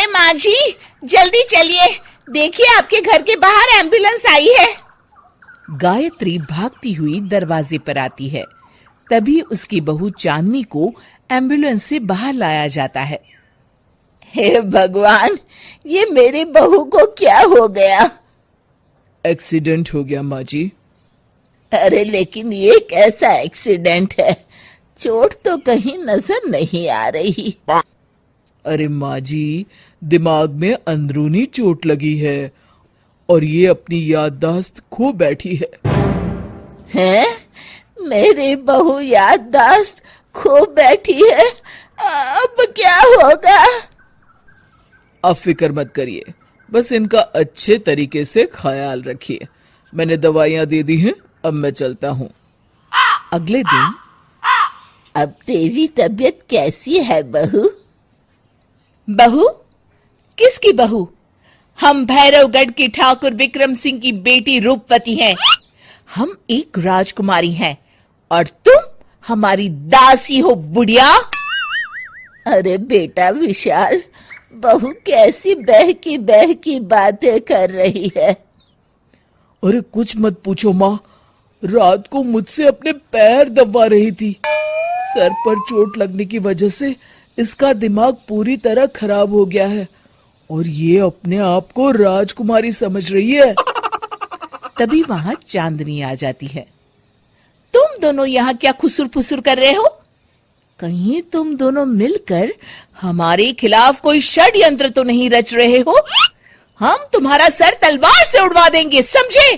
अरे माँ जी, जल्दी चलिए, देखिए आपके घर के बाहर एम्बुलेंस आई है। गायत्री भागती हुई दरवाजे पर आती है। तभी उसकी बहू चांदनी को एम्बुलेंस से बाहर लाया जाता है। हे भगवान, ये मेरी बहू को क्या हो गया? एक्सीडेंट हो गया माँ जी। अरे लेकिन ये कैसा एक्सीडेंट है? चोट तो कहीं नजर नहीं आ रही। अरे माँ जी, दिमाग में अंदरूनी चोट लगी है और ये अपनी याददाश्त खो बैठी है। हैं? मेरी बहू याददाश्त खो बैठी है, अब क्या होगा? आप फिक्र मत करिए, बस इनका अच्छे तरीके से ख्याल रखिए। मैंने दवाइयाँ दे दी हैं, अब मैं चलता हूँ। अगले दिन अब तेरी तबीयत कैसी है बहू? बहू? किसकी बहू? हम भैरवगढ़ के ठाकुर विक्रम सिंह की बेटी रूपवती हैं। हम एक राजकुमारी हैं और तुम हमारी दासी हो बुढ़िया। अरे बेटा विशाल, बहू कैसी बहकी बातें कर रही है। अरे कुछ मत पूछो माँ, रात को मुझसे अपने पैर दबा रही थी। सर पर चोट लगने की वजह से इसका दिमाग पूरी तरह खराब हो गया है और ये अपने आप को राजकुमारी समझ रही है। तभी वहां चांदनी आ जाती है। तुम दोनों यहाँ क्या खुसुर फुसुर कर रहे हो? कहीं तुम दोनों मिलकर हमारे खिलाफ कोई षड्यंत्र तो नहीं रच रहे हो? हम तुम्हारा सर तलवार से उड़वा देंगे, समझे?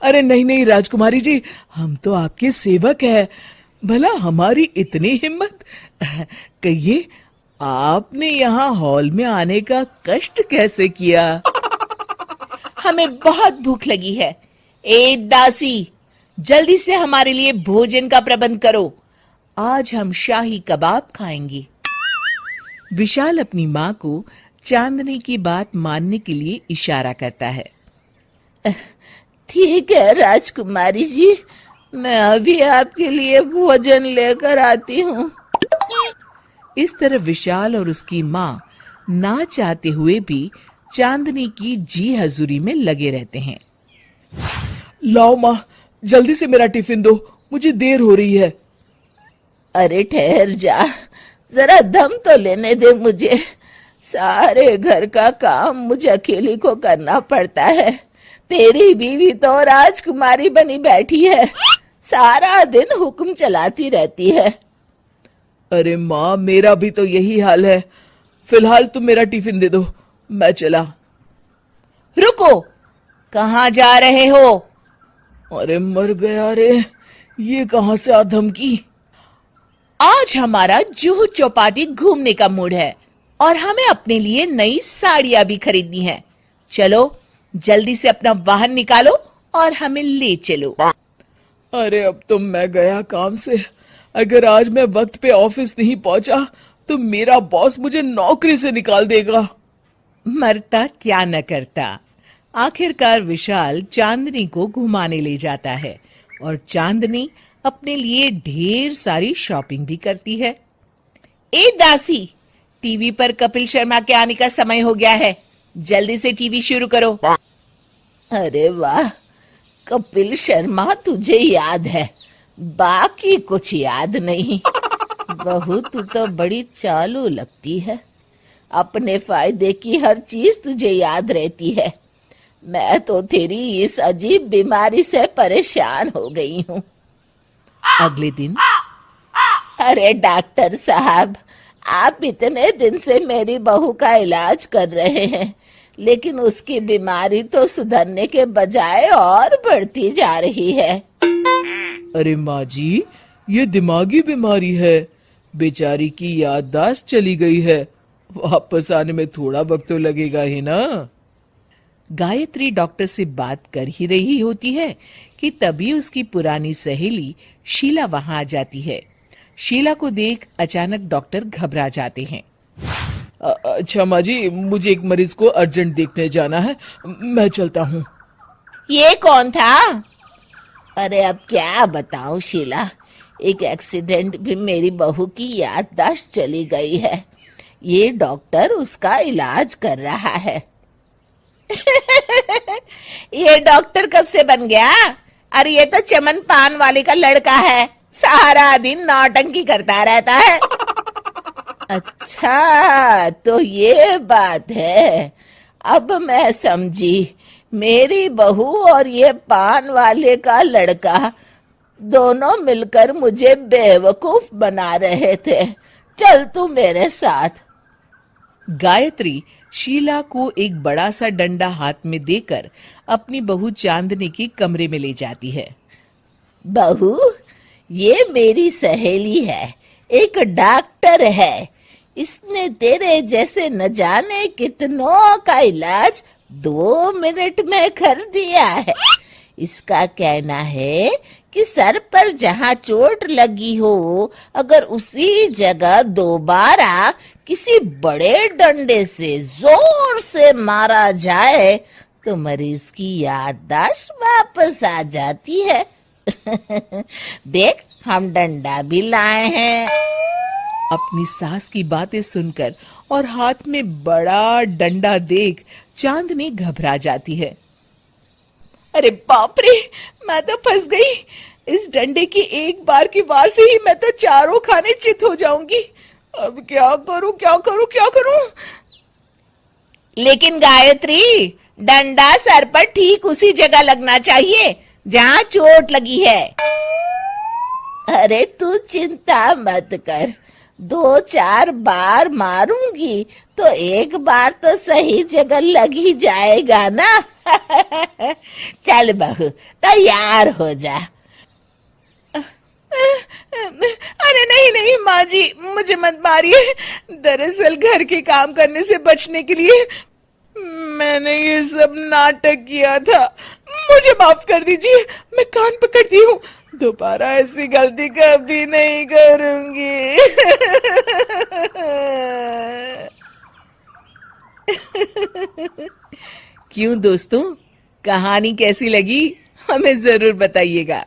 अरे नहीं नहीं राजकुमारी जी, हम तो आपके सेवक हैं। भला हमारी इतनी हिम्मत। कहिए, आपने यहाँ हॉल में आने का कष्ट कैसे किया? हमें बहुत भूख लगी है। ए दासी, जल्दी से हमारे लिए भोजन का प्रबंध करो। आज हम शाही कबाब खाएंगे। विशाल अपनी माँ को चांदनी की बात मानने के लिए इशारा करता है। ठीक है राजकुमारी जी, मैं अभी आपके लिए भोजन लेकर आती हूँ। इस तरह विशाल और उसकी माँ ना चाहते हुए भी चांदनी की जी हजूरी में लगे रहते हैं। लाओ माँ, जल्दी से मेरा टिफिन दो, मुझे देर हो रही है। अरे ठहर जा, जरा दम तो लेने दे मुझे। सारे घर का काम मुझे अकेली को करना पड़ता है। तेरी बीवी तो राजकुमारी बनी बैठी है, सारा दिन हुक्म चलाती रहती है। अरे माँ, मेरा भी तो यही हाल है। फिलहाल तुम मेरा टिफिन दे दो, मैं चला। रुको, कहाँ जा रहे हो? अरे मर गया रे, ये कहाँ से आ धमकी? आज हमारा जुहू चौपाटी घूमने का मूड है और हमें अपने लिए नई साड़ियां भी खरीदनी है। चलो जल्दी से अपना वाहन निकालो और हमें ले चलो। अरे अब तो मैं गया काम से। अगर आज मैं वक्त पे ऑफिस नहीं पहुंचा तो मेरा बॉस मुझे नौकरी से निकाल देगा। मरता क्या न करता। आखिरकार विशाल चांदनी को घुमाने ले जाता है और चांदनी अपने लिए ढेर सारी शॉपिंग भी करती है। ए दासी, टीवी पर कपिल शर्मा के आने का समय हो गया है, जल्दी से टीवी शुरू करो। अरे वाह, कपिल शर्मा तुझे याद है, बाकी कुछ याद नहीं। बहू तू तो बड़ी चालू लगती है, अपने फायदे की हर चीज तुझे याद रहती है। मैं तो तेरी इस अजीब बीमारी से परेशान हो गई हूँ। अगले दिन, अरे डॉक्टर साहब, आप इतने दिन से मेरी बहू का इलाज कर रहे हैं, लेकिन उसकी बीमारी तो सुधरने के बजाय और बढ़ती जा रही है। अरे माँ जी, ये दिमागी बीमारी है। बेचारी की याददाश्त चली गई है, वापस आने में थोड़ा वक्त तो लगेगा ही ना। गायत्री डॉक्टर से बात कर ही रही होती है कि तभी उसकी पुरानी सहेली शीला वहां आ जाती है। शीला को देख अचानक डॉक्टर घबरा जाते हैं। अच्छा माँ जी, मुझे एक मरीज को अर्जेंट देखने जाना है, मैं चलता हूँ। ये कौन था? अरे अब क्या बताऊं शीला, एक एक्सीडेंट भी मेरी बहू की याददाश्त चली गई है। ये डॉक्टर उसका इलाज कर रहा है। ये डॉक्टर कब से बन गया? अरे ये तो चमन पान वाले का लड़का है, सारा दिन नौटंकी करता रहता है। अच्छा तो ये बात है, अब मैं समझी। मेरी बहू और ये पान वाले का लड़का दोनों मिलकर मुझे बेवकूफ बना रहे थे। चल तू मेरे साथ। गायत्री शीला को एक बड़ा सा डंडा हाथ में देकर अपनी बहू चांदनी के कमरे में ले जाती है। बहू, ये मेरी सहेली है, एक डॉक्टर है। इसने तेरे जैसे न जाने कितनों का इलाज 2 मिनट में कर दिया है। इसका कहना है कि सर पर जहाँ चोट लगी हो, अगर उसी जगह दोबारा किसी बड़े डंडे से जोर से मारा जाए तो मरीज की याददाश्त वापस आ जाती है। देख, हम डंडा भी लाए हैं। अपनी सास की बातें सुनकर और हाथ में बड़ा डंडा देख चांदनी घबरा जाती है। अरे बाप रे, मैं तो फंस गई। इस डंडे की एक बार की वार से ही मैं तो चारों खाने चित हो जाऊंगी। अब क्या करूं, क्या करूं, क्या करूं? लेकिन गायत्री, डंडा सर पर ठीक उसी जगह लगना चाहिए जहाँ चोट लगी है। अरे तू चिंता मत कर, 2-4 बार मारूंगी तो एक बार तो सही जगह लग ही जाएगा ना। चल बहू, तैयार हो जा। अरे नहीं नहीं माँ जी, मुझे मत मारिए। दरअसल घर के काम करने से बचने के लिए मैंने ये सब नाटक किया था। मुझे माफ कर दीजिए, मैं कान पकड़ती हूँ। दोबारा ऐसी गलती कभी नहीं करूंगी। क्यों दोस्तों, कहानी कैसी लगी हमें जरूर बताइएगा।